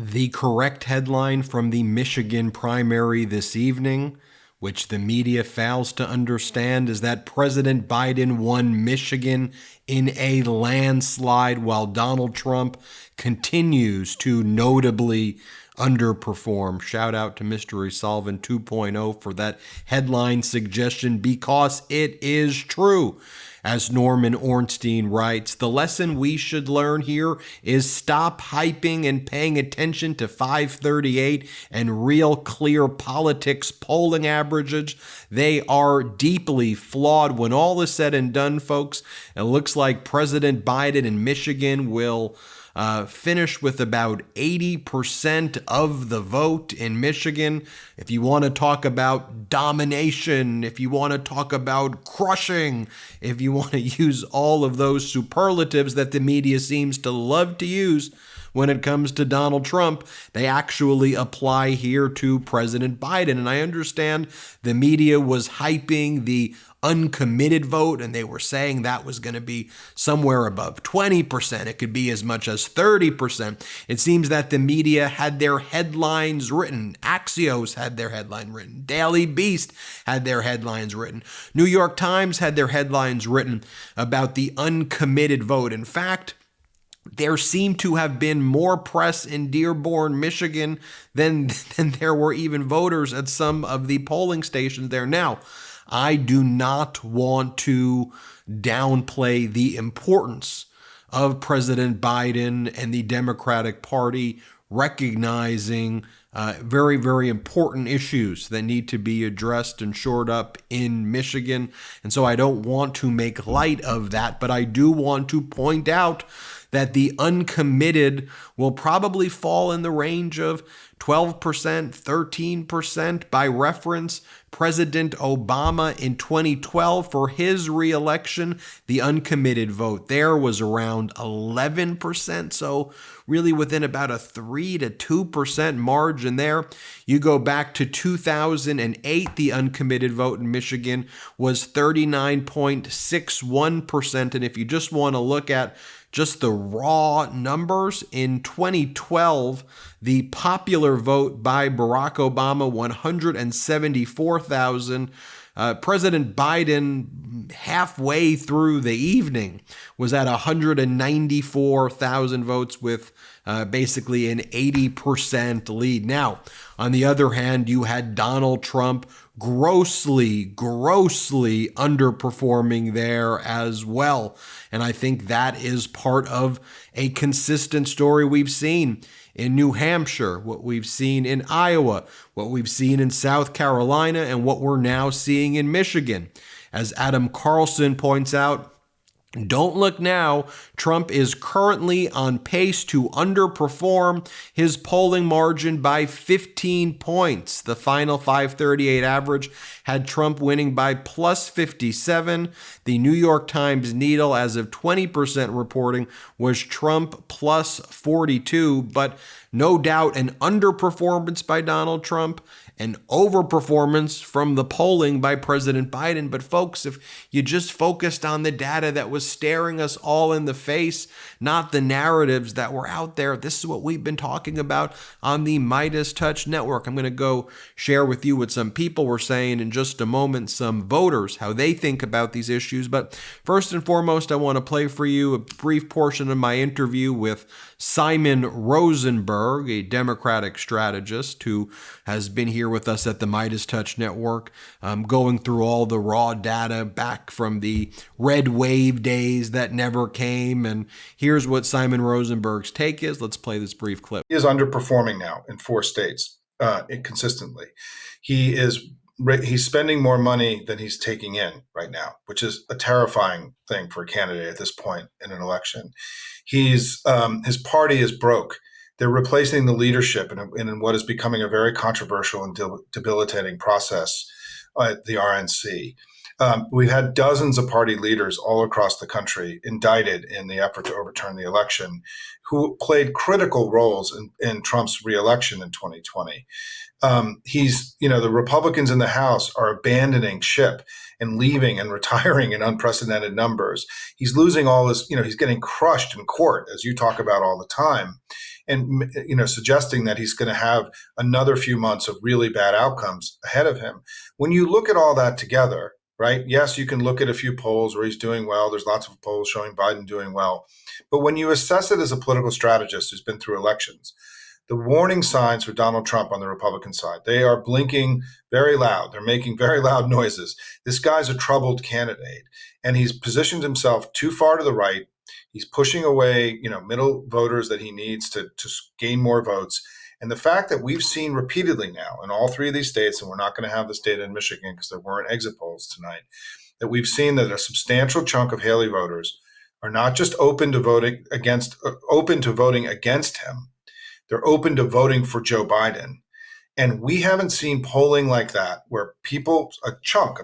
The correct headline from the Michigan primary this evening, which the media fails to understand, is that President Biden won Michigan in a landslide while Donald Trump continues to notably underperform. Shout out to Mystery Solvent 2.0 for that headline suggestion because it is true. As Norman Ornstein writes, the lesson we should learn here is stop hyping and paying attention to 538 and Real Clear Politics polling averages. They are deeply flawed. When all is said and done, folks, it looks like President Biden in Michigan will finish with about 80% of the vote in Michigan. If you want to talk about domination, if you want to talk about crushing, if you want to use all of those superlatives that the media seems to love to use when it comes to Donald Trump, they actually apply here to President Biden. And I understand the media was hyping the uncommitted vote, and they were saying that was going to be somewhere above 20%. It could be as much as 30%. It seems that the media had their headlines written. Axios had their headline written. Daily Beast had their headlines written. New York Times had their headlines written about the uncommitted vote. In fact, there seemed to have been more press in Dearborn, Michigan than there were even voters at some of the polling stations there. Now, I do not want to downplay the importance of President Biden and the Democratic Party recognizing very, very important issues that need to be addressed and shored up in Michigan. And so I don't want to make light of that, but I do want to point out that the uncommitted will probably fall in the range of 12%, 13%. By reference, President Obama in 2012, for his reelection, the uncommitted vote there was around 11%. So really within about a 3 to 2% margin there. You go back to 2008, the uncommitted vote in Michigan was 39.61%. And if you just want to look at just the raw numbers, in 2012, the popular vote by Barack Obama, 174,000. President Biden, halfway through the evening, was at 194,000 votes with basically an 80% lead. Now, on the other hand, you had Donald Trump grossly underperforming there as well. And I think that is part of a consistent story we've seen in New Hampshire, what we've seen in Iowa, what we've seen in South Carolina, and what we're now seeing in Michigan. As Adam Carlson points out, don't look now. Trump is currently on pace to underperform his polling margin by 15 points. The final 538 average had Trump winning by plus 57. The New York Times Needle, as of 20% reporting, was Trump plus 42. But no doubt an underperformance by Donald Trump, an overperformance from the polling by President Biden. But folks, if you just focused on the data that was staring us all in the face, not the narratives that were out there, this is what we've been talking about on the MeidasTouch network. I'm going to go share with you what some people were saying in just a moment, some voters, how they think about these issues. But first and foremost, I want to play for you a brief portion of my interview with Simon Rosenberg, a Democratic strategist who has been here with us at the MeidasTouch network, going through all the raw data back from the red wave days that never came. And here's what Simon Rosenberg's take is. Let's play this brief clip. He is underperforming now in 4 states consistently. He's spending more money than he's taking in right now, which is a terrifying thing for a candidate at this point in an election. His party is broke. They're replacing the leadership in what is becoming a very controversial and debilitating process at the RNC. We've had dozens of party leaders all across the country indicted in the effort to overturn the election who played critical roles in Trump's reelection in 2020. The Republicans in the House are abandoning ship and leaving and retiring in unprecedented numbers. He's losing all his, he's getting crushed in court, as you talk about all the time. and suggesting that he's going to have another few months of really bad outcomes ahead of him. When you look at all that together, right? Yes, you can look at a few polls where he's doing well. There's lots of polls showing Biden doing well. But when you assess it as a political strategist who's been through elections, the warning signs for Donald Trump on the Republican side, they are blinking very loud. They're making very loud noises. This guy's a troubled candidate, and he's positioned himself too far to the right. He's pushing away, middle voters that he needs to gain more votes. And the fact that we've seen repeatedly now in all three of these states, and we're not going to have this data in Michigan because there weren't exit polls tonight, that we've seen that a substantial chunk of Haley voters are not just open to voting against him. They're open to voting for Joe Biden. And we haven't seen polling like that where people, a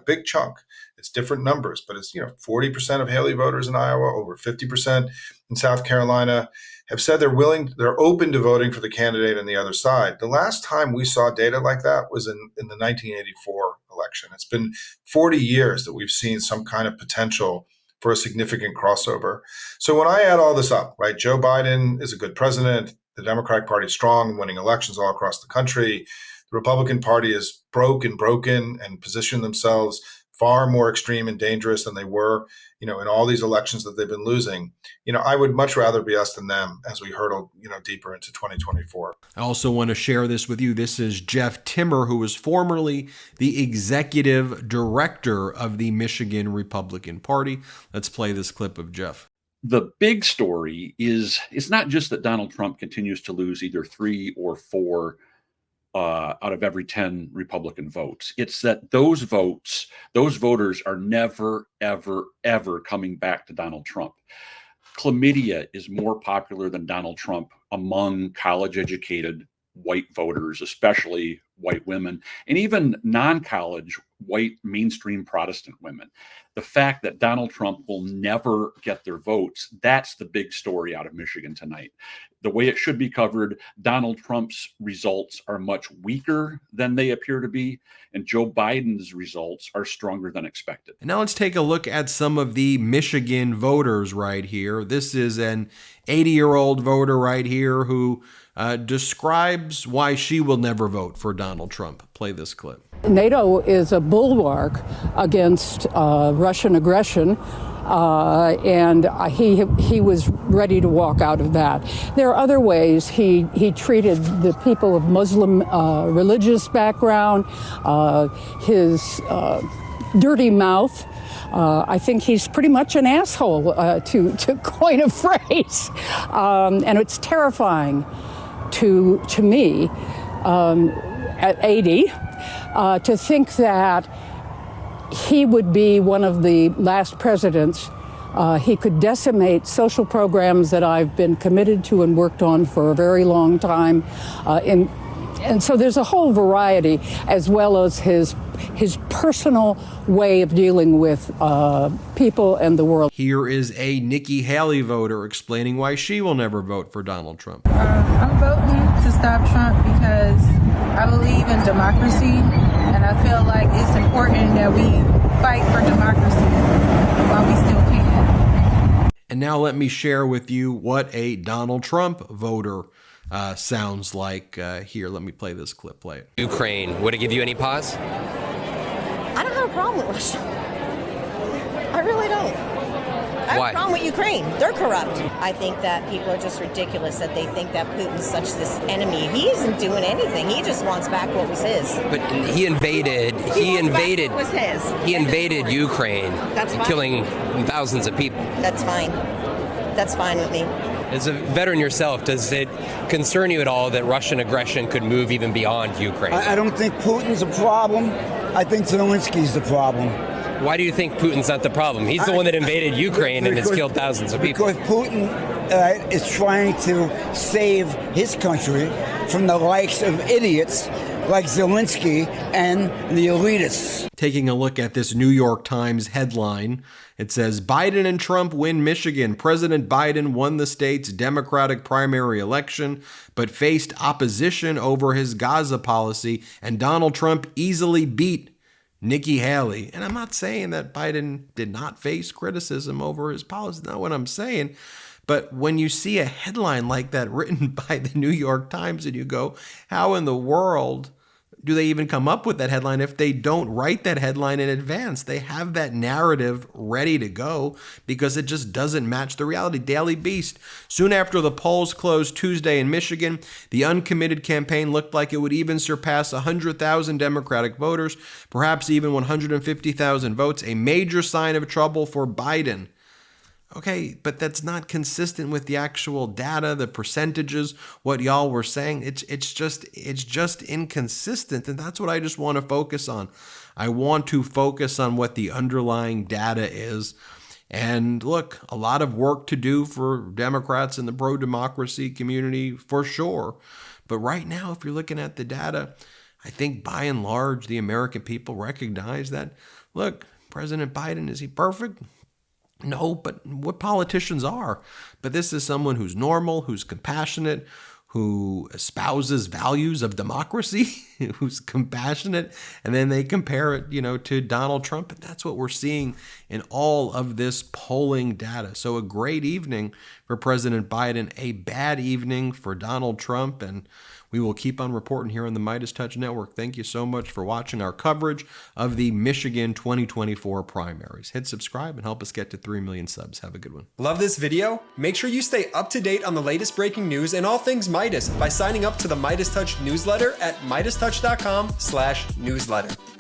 big chunk, it's different numbers, but it's 40% of Haley voters in Iowa, over 50% in South Carolina, have said they're open to voting for the candidate on the other side. The last time we saw data like that was in the 1984 election. It's been 40 years that we've seen some kind of potential for a significant crossover. So when I add all this up, right, Joe Biden is a good president. The Democratic Party is strong and winning elections all across the country. The Republican Party is broken and positioned themselves far more extreme and dangerous than they were, in all these elections that they've been losing. I would much rather be us than them as we hurtle, deeper into 2024. I also want to share this with you. This is Jeff Timmer, who was formerly the executive director of the Michigan Republican Party. Let's play this clip of Jeff. The big story is it's not just that Donald Trump continues to lose either 3 or 4 out of every 10 Republican votes. It's that those voters are never, ever, ever coming back to Donald Trump. Chlamydia is more popular than Donald Trump among college-educated white voters, especially white women, and even non-college white mainstream Protestant women. The fact that Donald Trump will never get their votes, that's the big story out of Michigan tonight. The way it should be covered, Donald Trump's results are much weaker than they appear to be, and Joe Biden's results are stronger than expected. And now let's take a look at some of the Michigan voters right here. This is an 80-year-old voter right here who describes why she will never vote for Donald Trump. Play this clip. NATO is a bulwark against Russian aggression, and he was ready to walk out of that. There are other ways he treated the people of Muslim religious background, his dirty mouth. I think he's pretty much an asshole, to coin a phrase, and it's terrifying to me at 80 to think that he would be one of the last presidents. He could decimate social programs that I've been committed to and worked on for a very long time. And so there's a whole variety, as well as his personal way of dealing with people and the world. Here is a Nikki Haley voter explaining why she will never vote for Donald Trump. I'm voting to stop Trump because I believe in democracy, and I feel like it's important that we fight for democracy while we still can. And now let me share with you what a Donald Trump voter sounds like. Here, let me play this clip. Play it. Ukraine, would it give you any pause? I don't have a problem with Russia. I really don't. I have Why? a problem with Ukraine. They're corrupt. I think that people are just ridiculous that they think that Putin's such this enemy. He isn't doing anything. He just wants back what was his. But he invaded. He invaded. What was his. He invaded Ukraine, That's fine. killing thousands of people. That's fine. That's fine with me. As a veteran yourself, does it concern you at all that Russian aggression could move even beyond Ukraine? I don't think Putin's a problem. I think Zelensky's the problem. Why do you think Putin's not the problem? He's the one that invaded Ukraine and has killed thousands of people. Because Putin is trying to save his country from the likes of idiots like Zelensky and the elitists. Taking a look at this New York Times headline, it says, Biden and Trump win Michigan. President Biden won the state's Democratic primary election, but faced opposition over his Gaza policy, and Donald Trump easily beat Nikki Haley. And I'm not saying that Biden did not face criticism over his policy. Not what I'm saying. But when you see a headline like that written by the New York Times and you go, how in the world do they even come up with that headline if they don't write that headline in advance? They have that narrative ready to go because it just doesn't match the reality. Daily Beast. Soon after the polls closed Tuesday in Michigan, the uncommitted campaign looked like it would even surpass 100,000 Democratic voters, perhaps even 150,000 votes, a major sign of trouble for Biden. Okay, but that's not consistent with the actual data, the percentages, what y'all were saying. It's just inconsistent, and that's what I just want to focus on. I want to focus on what the underlying data is. And look, a lot of work to do for Democrats in the pro-democracy community for sure. But right now, if you're looking at the data, I think by and large, the American people recognize that, look, President Biden, is he perfect? No, but what politicians are. But this is someone who's normal, who's compassionate, who espouses values of democracy, who's compassionate, and then they compare it, to Donald Trump. And that's what we're seeing in all of this polling data. So a great evening for President Biden, a bad evening for Donald Trump, and we will keep on reporting here on the MeidasTouch Network. Thank you so much for watching our coverage of the Michigan 2024 primaries. Hit subscribe and help us get to 3 million subs. Have a good one. Love this video? Make sure you stay up to date on the latest breaking news and all things Meidas by signing up to the MeidasTouch newsletter at MeidasTouch.com/newsletter.